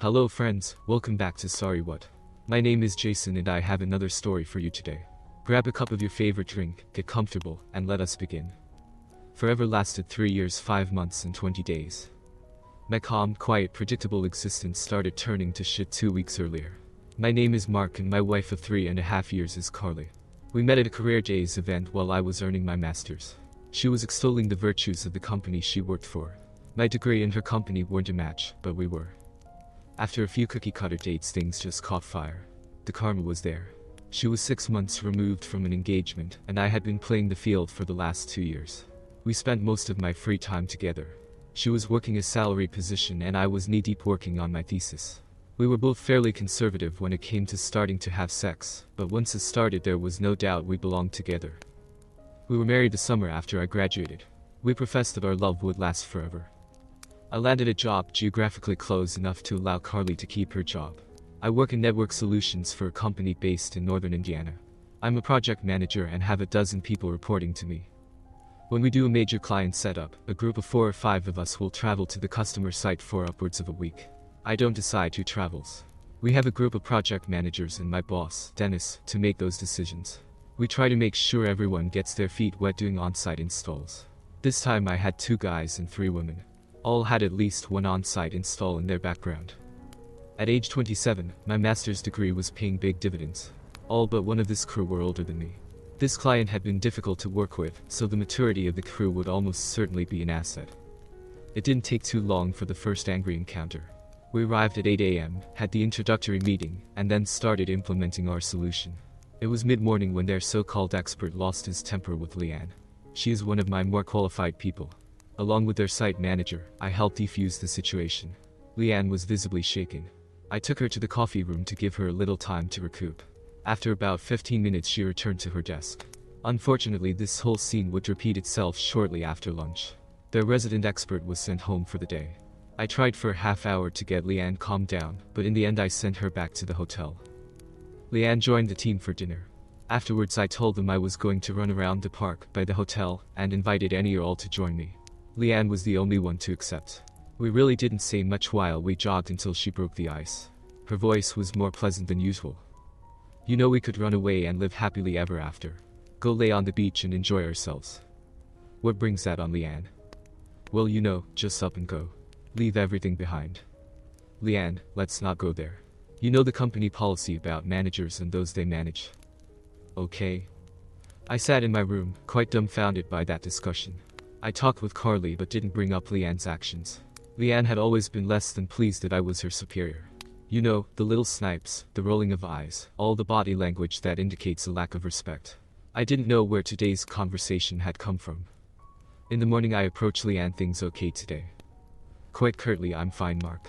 Hello friends, welcome back to Sorry What. My name is Jason and I have another story for you today. Grab a cup of your favorite drink, get comfortable, and let us begin. Forever lasted 3 years, 5 months, and 20 days. My calm, quiet, predictable existence started turning to shit 2 weeks earlier. My name is Mark and my wife of 3.5 years is Carly. We met at a career days event while I was earning my master's. She was extolling the virtues of the company she worked for. My degree and her company weren't a match, but we were. After a few cookie-cutter dates, things just caught fire. The karma was there. She was 6 months removed from an engagement, and I had been playing the field for the last 2 years. We spent most of my free time together. She was working a salary position and I was knee-deep working on my thesis. We were both fairly conservative when it came to starting to have sex, but once it started there was no doubt we belonged together. We were married the summer after I graduated. We professed that our love would last forever. I landed a job geographically close enough to allow Carly to keep her job. I work in network solutions for a company based in northern Indiana. I'm a project manager and have a dozen people reporting to me. When we do a major client setup, a group of 4 or 5 of us will travel to the customer site for upwards of a week. I don't decide who travels. We have a group of project managers and my boss, Dennis, to make those decisions. We try to make sure everyone gets their feet wet doing on-site installs. This time I had 2 guys and 3 women. All had at least one on-site install in their background. At age 27, my master's degree was paying big dividends. All but one of this crew were older than me. This client had been difficult to work with, so the maturity of the crew would almost certainly be an asset. It didn't take too long for the first angry encounter. We arrived at 8 a.m., had the introductory meeting, and then started implementing our solution. It was mid-morning when their so-called expert lost his temper with Leanne. She is one of my more qualified people. Along with their site manager, I helped defuse the situation. Leanne was visibly shaken. I took her to the coffee room to give her a little time to recoup. After about 15 minutes she returned to her desk. Unfortunately, this whole scene would repeat itself shortly after lunch. Their resident expert was sent home for the day. I tried for a half hour to get Leanne calmed down, but in the end I sent her back to the hotel. Leanne joined the team for dinner. Afterwards I told them I was going to run around the park by the hotel and invited any or all to join me. Leanne was the only one to accept. We really didn't say much while we jogged until she broke the ice. Her voice was more pleasant than usual. You know, we could run away and live happily ever after. Go lay on the beach and enjoy ourselves. What brings that on, Leanne? Well, you know, just up and go. Leave everything behind. Leanne, let's not go there. You know the company policy about managers and those they manage. Okay. I sat in my room, quite dumbfounded by that discussion. I talked with Carly but didn't bring up Leanne's actions. Leanne had always been less than pleased that I was her superior. You know, the little snipes, the rolling of eyes, all the body language that indicates a lack of respect. I didn't know where today's conversation had come from. In the morning I approached Leanne. Things okay today? Quite curtly, I'm fine, Mark.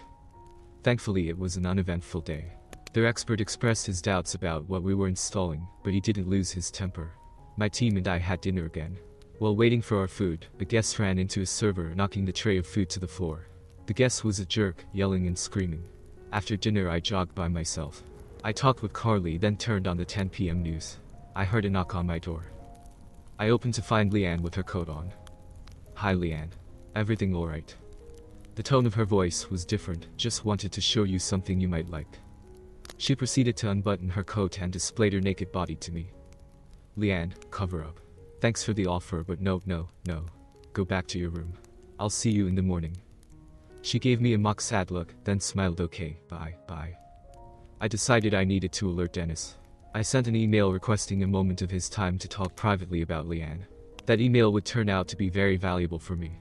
Thankfully it was an uneventful day. Their expert expressed his doubts about what we were installing, but he didn't lose his temper. My team and I had dinner again. While waiting for our food, a guest ran into his server, knocking the tray of food to the floor. The guest was a jerk, yelling and screaming. After dinner I jogged by myself. I talked with Carly, then turned on the 10 p.m. news. I heard a knock on my door. I opened to find Leanne with her coat on. Hi Leanne. Everything alright? The tone of her voice was different. Just wanted to show you something you might like. She proceeded to unbutton her coat and displayed her naked body to me. Leanne, cover up. Thanks for the offer, but no. Go back to your room. I'll see you in the morning. She gave me a mock sad look, then smiled. Okay, bye. I decided I needed to alert Dennis. I sent an email requesting a moment of his time to talk privately about Leanne. That email would turn out to be very valuable for me.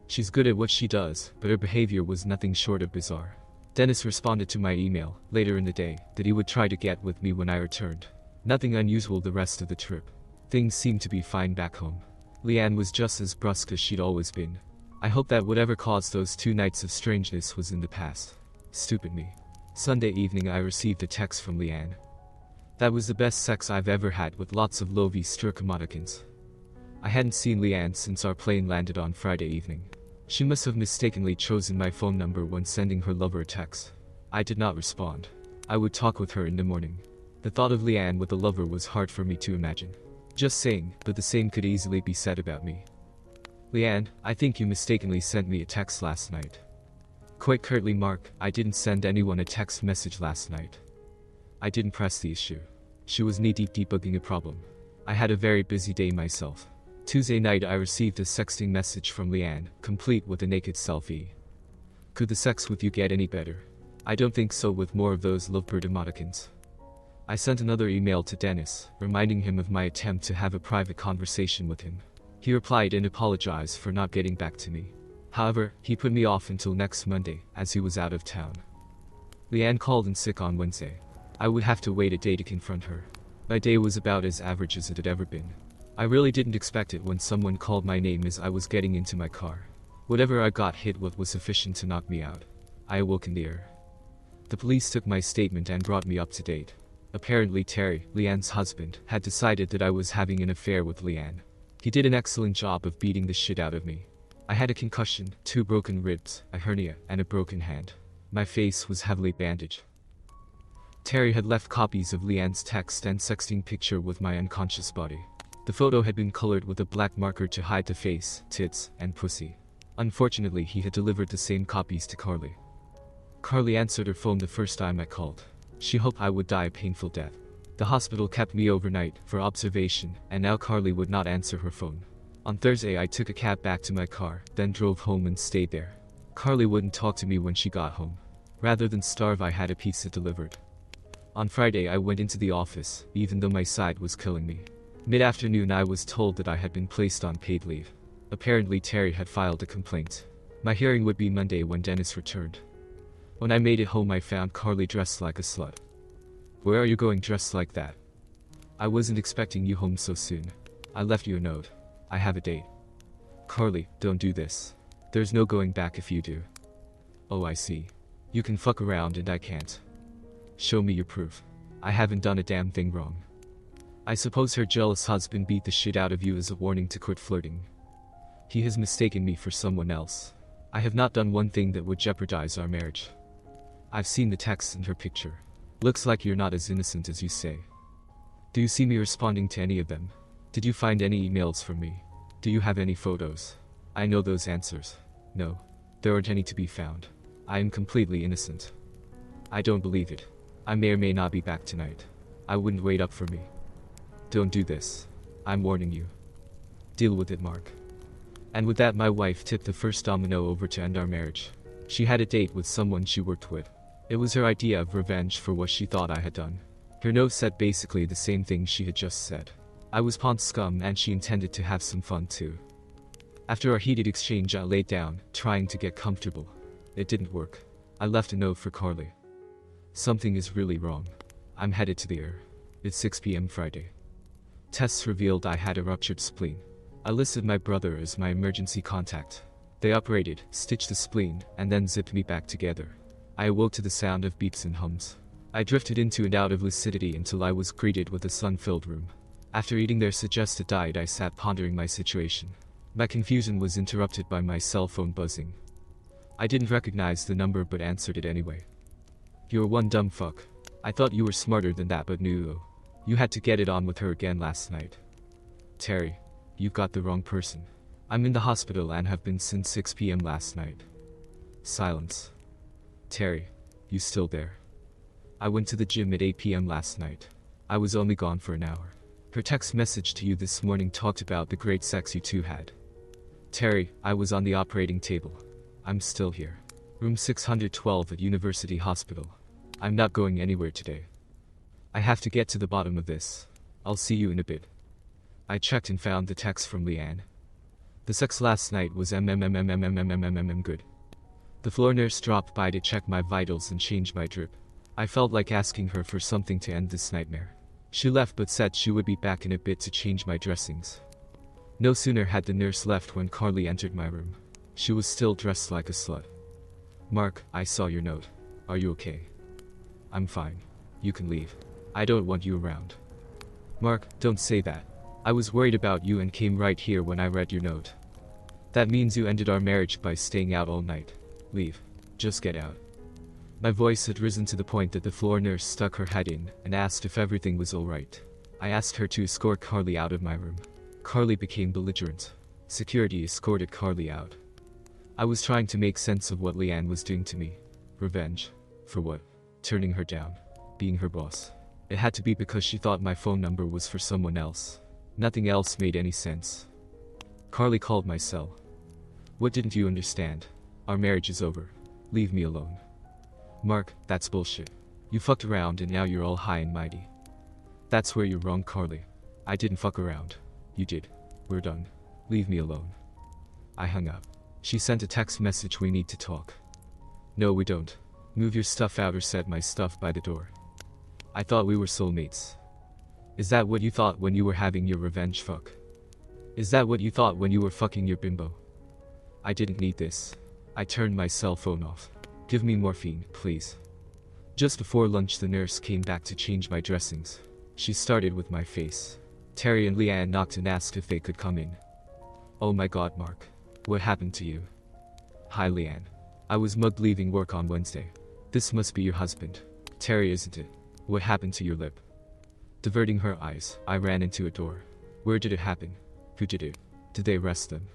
She's good at what she does, but her behavior was nothing short of bizarre. Dennis responded to my email, later in the day, that he would try to get with me when I returned. Nothing unusual the rest of the trip. Things seemed to be fine back home. Leanne was just as brusque as she'd always been. I hope that whatever caused those 2 nights of strangeness was in the past. Stupid me. Sunday evening I received a text from Leanne. That was the best sex I've ever had, with lots of Lovi Sturkamotikins. I hadn't seen Leanne since our plane landed on Friday evening. She must have mistakenly chosen my phone number when sending her lover a text. I did not respond. I would talk with her in the morning. The thought of Leanne with a lover was hard for me to imagine. Just saying, but the same could easily be said about me. Leanne, I think you mistakenly sent me a text last night. Quite curtly, Mark, I didn't send anyone a text message last night. I didn't press the issue. She was knee-deep debugging a problem. I had a very busy day myself. Tuesday night I received a sexting message from Leanne, complete with a naked selfie. Could the sex with you get any better? I don't think so, with more of those lovebird emoticons. I sent another email to Dennis, reminding him of my attempt to have a private conversation with him. He replied and apologized for not getting back to me. However, he put me off until next Monday, as he was out of town. Leanne called in sick on Wednesday. I would have to wait a day to confront her. My day was about as average as it had ever been. I really didn't expect it when someone called my name as I was getting into my car. Whatever I got hit with was sufficient to knock me out. I awoke in the air. The police took my statement and brought me up to date. Apparently Terry, Leanne's husband, had decided that I was having an affair with Leanne. He did an excellent job of beating the shit out of me. I had a concussion, 2 broken ribs, a hernia, and a broken hand. My face was heavily bandaged. Terry had left copies of Leanne's text and sexting picture with my unconscious body. The photo had been colored with a black marker to hide the face, tits, and pussy. Unfortunately, he had delivered the same copies to Carly. Carly answered her phone the first time I called. She hoped I would die a painful death. The hospital kept me overnight for observation, and now Carly would not answer her phone. On Thursday I took a cab back to my car, then drove home and stayed there. Carly wouldn't talk to me when she got home. Rather than starve, I had a pizza delivered. On Friday I went into the office, even though my side was killing me. Mid-afternoon I was told that I had been placed on paid leave. Apparently Terry had filed a complaint. My hearing would be Monday when Dennis returned. When I made it home I found Carly dressed like a slut. Where are you going dressed like that? I wasn't expecting you home so soon. I left you a note. I have a date. Carly, don't do this. There's no going back if you do. Oh, I see. You can fuck around and I can't. Show me your proof. I haven't done a damn thing wrong. I suppose her jealous husband beat the shit out of you as a warning to quit flirting. He has mistaken me for someone else. I have not done one thing that would jeopardize our marriage. I've seen the text and her picture. Looks like you're not as innocent as you say. Do you see me responding to any of them? Did you find any emails from me? Do you have any photos? I know those answers. No. There aren't any to be found. I am completely innocent. I don't believe it. I may or may not be back tonight. I wouldn't wait up for me. Don't do this. I'm warning you. Deal with it, Mark. And with that my wife tipped the first domino over to end our marriage. She had a date with someone she worked with. It was her idea of revenge for what she thought I had done. Her note said basically the same thing she had just said. I was pawn scum and she intended to have some fun too. After our heated exchange I laid down, trying to get comfortable. It didn't work. I left a note for Carly. Something is really wrong. I'm headed to the ER. It's 6 p.m. Friday. Tests revealed I had a ruptured spleen. I listed my brother as my emergency contact. They operated, stitched the spleen, and then zipped me back together. I awoke to the sound of beeps and hums. I drifted into and out of lucidity until I was greeted with a sun-filled room. After eating their suggested diet I sat pondering my situation. My confusion was interrupted by my cell phone buzzing. I didn't recognize the number but answered it anyway. You're one dumb fuck. I thought you were smarter than that, but no. You had to get it on with her again last night. Terry, you've got the wrong person. I'm in the hospital and have been since 6 p.m. last night. Silence. Terry, you still there? I went to the gym at 8 p.m. last night. I was only gone for an hour. Her text message to you this morning talked about the great sex you two had. Terry, I was on the operating table. I'm still here. Room 612 at University Hospital. I'm not going anywhere today. I have to get to the bottom of this. I'll see you in a bit. I checked and found the text from Leanne. The sex last night was good. The floor nurse dropped by to check my vitals and change my drip. I felt like asking her for something to end this nightmare. She left but said she would be back in a bit to change my dressings. No sooner had the nurse left when Carly entered my room. She was still dressed like a slut. Mark, I saw your note. Are you okay? I'm fine. You can leave. I don't want you around. Mark, don't say that. I was worried about you and came right here when I read your note. That means you ended our marriage by staying out all night. Leave. Just get out. My voice had risen to the point that the floor nurse stuck her head in and asked if everything was alright. I asked her to escort Carly out of my room. Carly became belligerent. Security escorted Carly out. I was trying to make sense of what Leanne was doing to me. Revenge. For what? Turning her down. Being her boss. It had to be because she thought my phone number was for someone else. Nothing else made any sense. Carly called my cell. What didn't you understand? Our marriage is over. Leave me alone. Mark, that's bullshit. You fucked around and now you're all high and mighty. That's where you're wrong, Carly. I didn't fuck around. You did. We're done. Leave me alone. I hung up. She sent a text message, we need to talk. No, we don't. Move your stuff out or set my stuff by the door. I thought we were soulmates. Is that what you thought when you were having your revenge fuck? Is that what you thought when you were fucking your bimbo? I didn't need this. I turned my cell phone off. Give me morphine, please. Just before lunch the nurse came back to change my dressings. She started with my face. Terry and Leanne knocked and asked if they could come in. Oh my god, Mark. What happened to you? Hi, Leanne. I was mugged leaving work on Wednesday. This must be your husband. Terry, isn't it? What happened to your lip? Diverting her eyes, I ran into a door. Where did it happen? Who did it? Did they arrest them?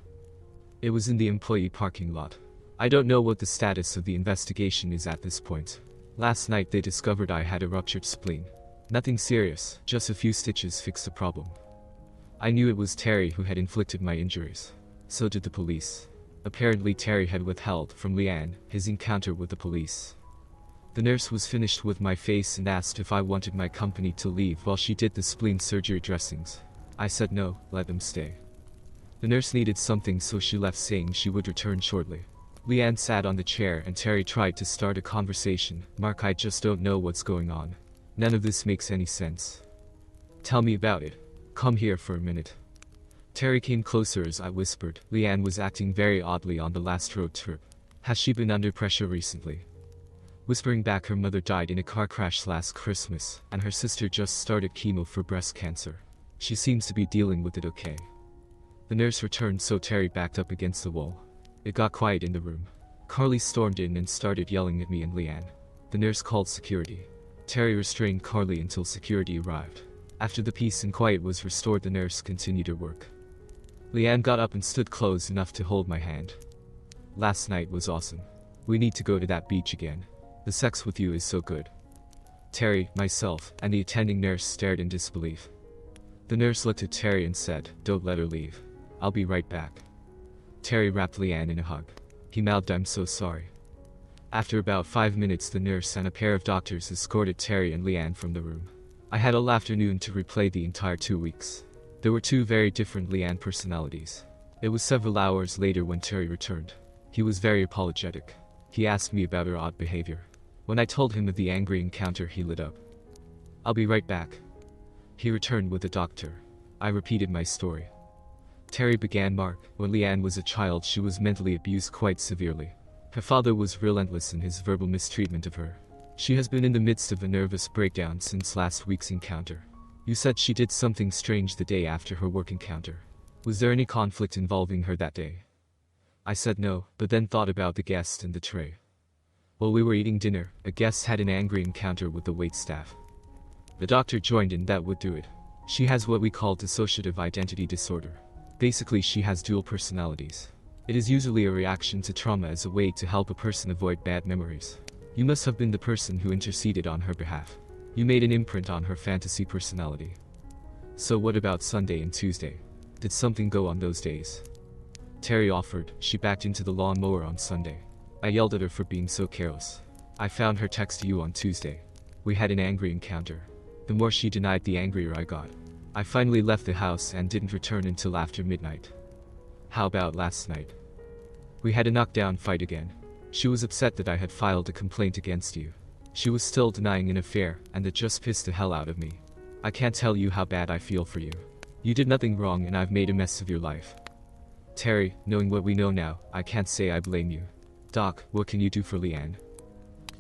It was in the employee parking lot. I don't know what the status of the investigation is at this point. Last night they discovered I had a ruptured spleen. Nothing serious, just a few stitches fixed the problem. I knew it was Terry who had inflicted my injuries. So did the police. Apparently Terry had withheld from Leanne his encounter with the police. The nurse was finished with my face and asked if I wanted my company to leave while she did the spleen surgery dressings. I said no, let them stay. The nurse needed something so she left saying she would return shortly. Leanne sat on the chair and Terry tried to start a conversation. Mark, I just don't know what's going on. None of this makes any sense. Tell me about it. Come here for a minute. Terry came closer as I whispered. Leanne was acting very oddly on the last road trip. Has she been under pressure recently? Whispering back, her mother died in a car crash last Christmas, and her sister just started chemo for breast cancer. She seems to be dealing with it okay. The nurse returned so Terry backed up against the wall. It got quiet in the room. Carly stormed in and started yelling at me and Leanne. The nurse called security. Terry restrained Carly until security arrived. After the peace and quiet was restored, the nurse continued her work. Leanne got up and stood close enough to hold my hand. Last night was awesome. We need to go to that beach again. The sex with you is so good. Terry, myself, and the attending nurse stared in disbelief. The nurse looked at Terry and said, "Don't let her leave. I'll be right back." Terry wrapped Leanne in a hug. He mouthed, "I'm so sorry." After about 5 minutes, the nurse and a pair of doctors escorted Terry and Leanne from the room. I had all afternoon to replay the entire 2 weeks. There were two very different Leanne personalities. It was several hours later when Terry returned. He was very apologetic. He asked me about her odd behavior. When I told him of the angry encounter, he lit up. "I'll be right back." He returned with a doctor. I repeated my story. Terry began, "Mark, when Leanne was a child she was mentally abused quite severely. Her father was relentless in his verbal mistreatment of her. She has been in the midst of a nervous breakdown since last week's encounter. You said she did something strange the day after her work encounter. Was there any conflict involving her that day?" I said no, but then thought about the guest and the tray. While we were eating dinner, a guest had an angry encounter with the waitstaff. The doctor joined in. That would do it. She has what we call dissociative identity disorder. Basically, she has dual personalities. It is usually a reaction to trauma as a way to help a person avoid bad memories. You must have been the person who interceded on her behalf. You made an imprint on her fantasy personality. So what about Sunday and Tuesday? Did something go on those days? Terry offered. She backed into the lawnmower on Sunday. I yelled at her for being so careless. I found her text to you on Tuesday. We had an angry encounter. The more she denied, the angrier I got. I finally left the house and didn't return until after midnight. How about last night? We had a knockdown fight again. She was upset that I had filed a complaint against you. She was still denying an affair, and that just pissed the hell out of me. I can't tell you how bad I feel for you. You did nothing wrong and I've made a mess of your life. Terry, knowing what we know now, I can't say I blame you. Doc, what can you do for Leanne?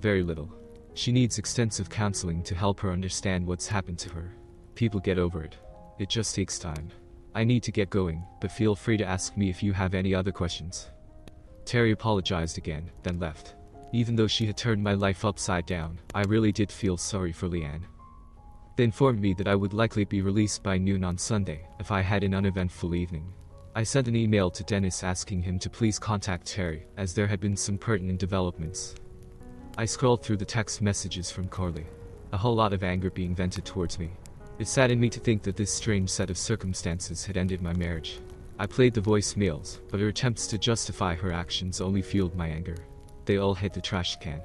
Very little. She needs extensive counseling to help her understand what's happened to her. People get over it. It just takes time. I need to get going, but feel free to ask me if you have any other questions. Terry apologized again, then left. Even though she had turned my life upside down, I really did feel sorry for Leanne. They informed me that I would likely be released by noon on Sunday if I had an uneventful evening. I sent an email to Dennis asking him to please contact Terry, as there had been some pertinent developments. I scrolled through the text messages from Carly. A whole lot of anger being vented towards me. It saddened me to think that this strange set of circumstances had ended my marriage. I played the voicemails, but her attempts to justify her actions only fueled my anger. They all hit the trash can.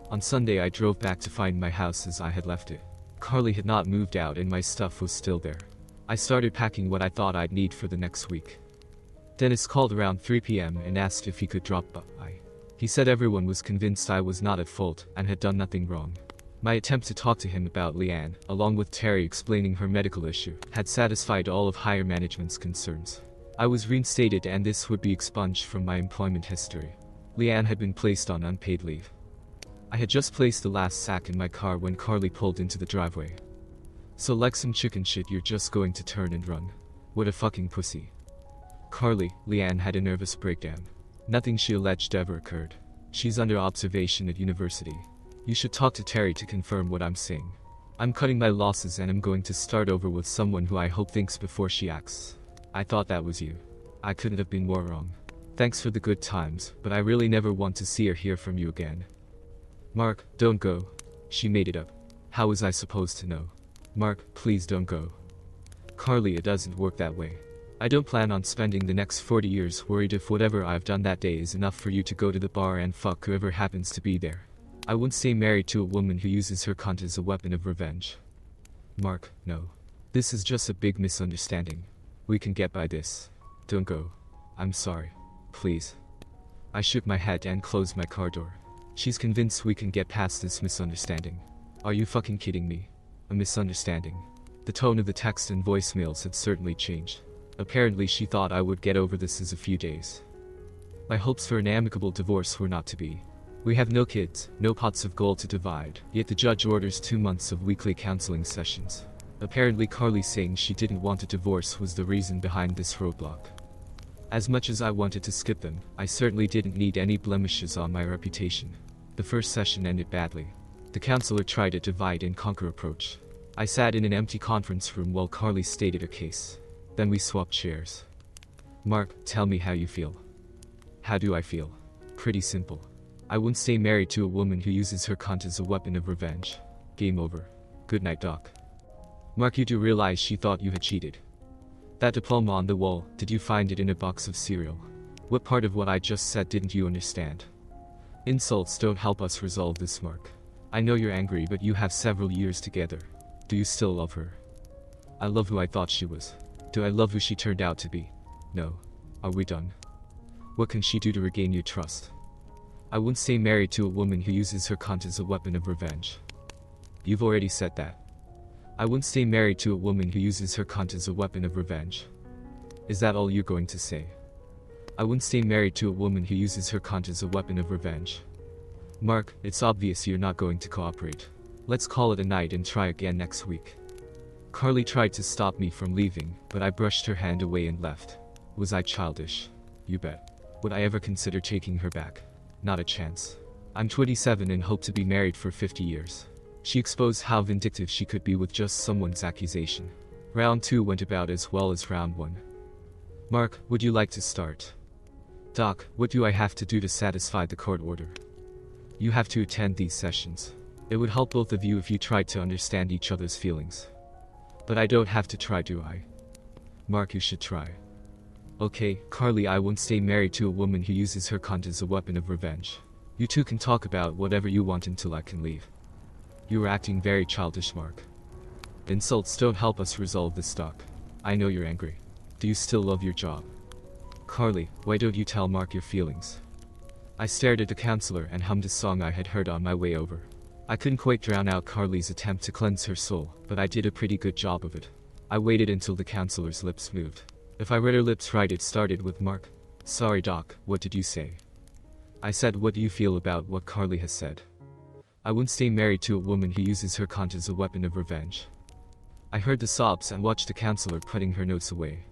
On Sunday I drove back to find my house as I had left it. Carly had not moved out and my stuff was still there. I started packing what I thought I'd need for the next week. Dennis called around 3 p.m. and asked if he could drop by. He said everyone was convinced I was not at fault and had done nothing wrong. My attempt to talk to him about Leanne, along with Terry explaining her medical issue, had satisfied all of higher management's concerns. I was reinstated and this would be expunged from my employment history. Leanne had been placed on unpaid leave. I had just placed the last sack in my car when Carly pulled into the driveway. So like some chicken shit you're just going to turn and run. What a fucking pussy. Carly, Leanne had a nervous breakdown. Nothing she alleged ever occurred. She's under observation at university. You should talk to Terry to confirm what I'm saying. I'm cutting my losses and I'm going to start over with someone who I hope thinks before she acts. I thought that was you. I couldn't have been more wrong. Thanks for the good times, but I really never want to see or hear from you again. Mark, don't go. She made it up. How was I supposed to know? Mark, please don't go. Carly, it doesn't work that way. I don't plan on spending the next 40 years worried if whatever I've done that day is enough for you to go to the bar and fuck whoever happens to be there. I wouldn't stay married to a woman who uses her cunt as a weapon of revenge. Mark, no. This is just a big misunderstanding. We can get by this. Don't go. I'm sorry. Please. I shook my head and closed my car door. She's convinced we can get past this misunderstanding. Are you fucking kidding me? A misunderstanding. The tone of the text and voicemails had certainly changed. Apparently she thought I would get over this as a few days. My hopes for an amicable divorce were not to be. We have no kids, no pots of gold to divide, yet the judge orders 2 months of weekly counseling sessions. Apparently Carly saying she didn't want a divorce was the reason behind this roadblock. As much as I wanted to skip them, I certainly didn't need any blemishes on my reputation. The first session ended badly. The counselor tried a divide and conquer approach. I sat in an empty conference room while Carly stated her case. Then we swapped chairs. Mark, tell me how you feel. How do I feel? Pretty simple. I wouldn't stay married to a woman who uses her cunt as a weapon of revenge. Game over. Good night, Doc. Mark, you do realize she thought you had cheated. That diploma on the wall, did you find it in a box of cereal? What part of what I just said didn't you understand? Insults don't help us resolve this, Mark. I know you're angry, but you have several years together. Do you still love her? I love who I thought she was. Do I love who she turned out to be? No. Are we done? What can she do to regain your trust? I wouldn't stay married to a woman who uses her cunt as a weapon of revenge. You've already said that. I wouldn't stay married to a woman who uses her cunt as a weapon of revenge. Is that all you're going to say? I wouldn't stay married to a woman who uses her cunt as a weapon of revenge. Mark, it's obvious you're not going to cooperate. Let's call it a night and try again next week. Carly tried to stop me from leaving, but I brushed her hand away and left. Was I childish? You bet. Would I ever consider taking her back? Not a chance. I'm 27 and hope to be married for 50 years. She exposed how vindictive she could be with just someone's accusation. Round 2 went about as well as round 1. Mark, would you like to start? Doc, what do I have to do to satisfy the court order? You have to attend these sessions. It would help both of you if you tried to understand each other's feelings. But I don't have to try, do I? Mark, you should try. Okay, Carly, I won't stay married to a woman who uses her cunt as a weapon of revenge. You two can talk about whatever you want until I can leave. You are acting very childish, Mark. Insults don't help us resolve this, Doc. I know you're angry. Do you still love your job? Carly, why don't you tell Mark your feelings? I stared at the counselor and hummed a song I had heard on my way over. I couldn't quite drown out Carly's attempt to cleanse her soul, but I did a pretty good job of it. I waited until the counselor's lips moved. If I read her lips right, it started with Mark. Sorry, Doc, what did you say? I said, what do you feel about what Carly has said? I wouldn't stay married to a woman who uses her cunt as a weapon of revenge. I heard the sobs and watched the counselor putting her notes away.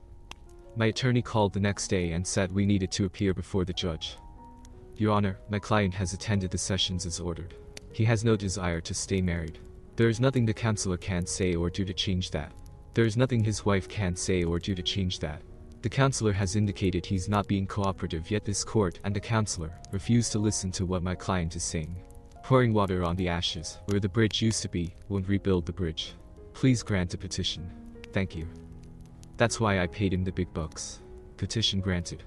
My attorney called the next day and said we needed to appear before the judge. Your Honor, my client has attended the sessions as ordered. He has no desire to stay married. There is nothing the counselor can say or do to change that. There is nothing his wife can say or do to change that. The counselor has indicated he's not being cooperative, yet this court and the counselor refuse to listen to what my client is saying. Pouring water on the ashes where the bridge used to be won't rebuild the bridge. Please grant a petition. Thank you. That's why I paid him the big bucks. Petition granted.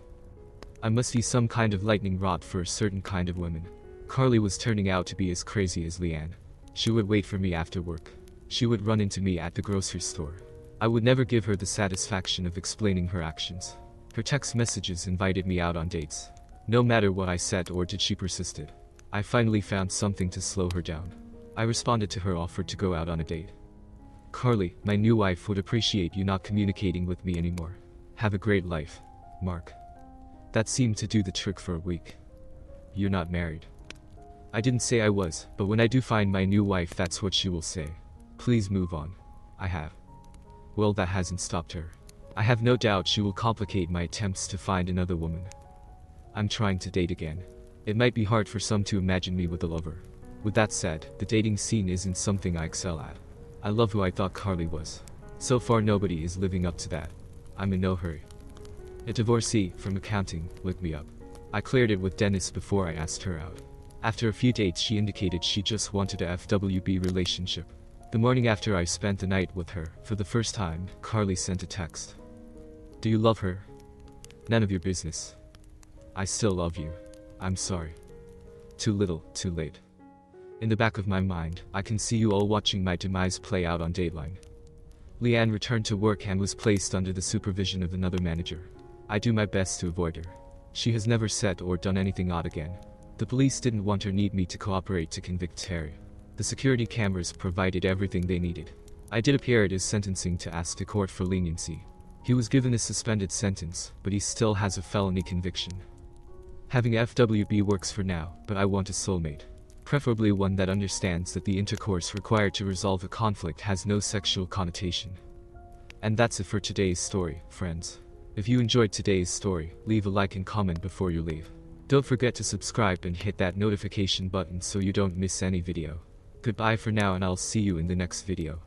I must be some kind of lightning rod for a certain kind of woman. Carly was turning out to be as crazy as Leanne. She would wait for me after work. She would run into me at the grocery store. I would never give her the satisfaction of explaining her actions. Her text messages invited me out on dates. No matter what I said or did, she persisted. I finally found something to slow her down. I responded to her offer to go out on a date. Carly, my new wife would appreciate you not communicating with me anymore. Have a great life, Mark. That seemed to do the trick for a week. You're not married. I didn't say I was, but when I do find my new wife, that's what she will say. Please move on. I have. Well, that hasn't stopped her. I have no doubt she will complicate my attempts to find another woman. I'm trying to date again. It might be hard for some to imagine me with a lover. With that said, the dating scene isn't something I excel at. I love who I thought Carly was. So far nobody is living up to that. I'm in no hurry. A divorcee from accounting looked me up. I cleared it with Dennis before I asked her out. After a few dates, she indicated she just wanted a FWB relationship. The morning after I spent the night with her, for the first time, Carly sent a text. Do you love her? None of your business. I still love you. I'm sorry. Too little, too late. In the back of my mind, I can see you all watching my demise play out on Dateline. Leanne returned to work and was placed under the supervision of another manager. I do my best to avoid her. She has never said or done anything odd again. The police didn't want or need me to cooperate to convict Terry. The security cameras provided everything they needed. I did appear at his sentencing to ask the court for leniency. He was given a suspended sentence, but he still has a felony conviction. Having FWB works for now, but I want a soulmate. Preferably one that understands that the intercourse required to resolve a conflict has no sexual connotation. And that's it for today's story, friends. If you enjoyed today's story, leave a like and comment before you leave. Don't forget to subscribe and hit that notification button so you don't miss any video. Goodbye for now, and I'll see you in the next video.